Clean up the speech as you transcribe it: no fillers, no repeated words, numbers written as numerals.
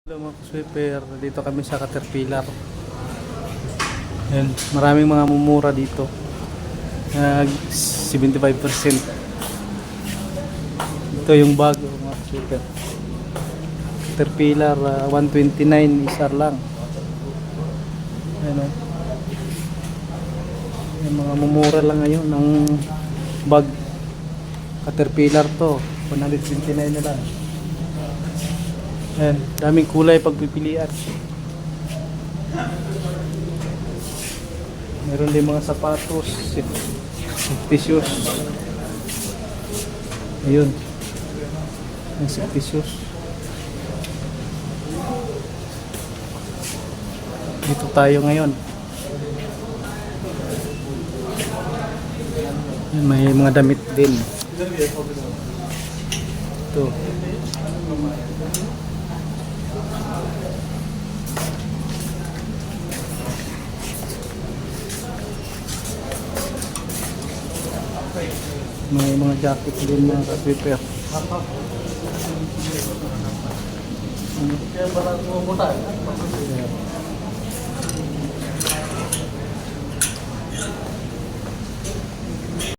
Hello mga sweeper, dito kami sa Caterpillar. Ayan, maraming mga mumura dito. 75%. Ito yung bago mga sweeper. Caterpillar 129 isar lang. Ayan o. Yung mga mumura lang ngayon ng bag. Caterpillar to, 129 na lang. Ayan, daming kulay pagpipilian. Meron din mga sapatos, safety shoes. Ayun. Ang safety shoes. Dito tayo ngayon. May mga damit din. Ito. May mga jacket din mga ka-sweeper.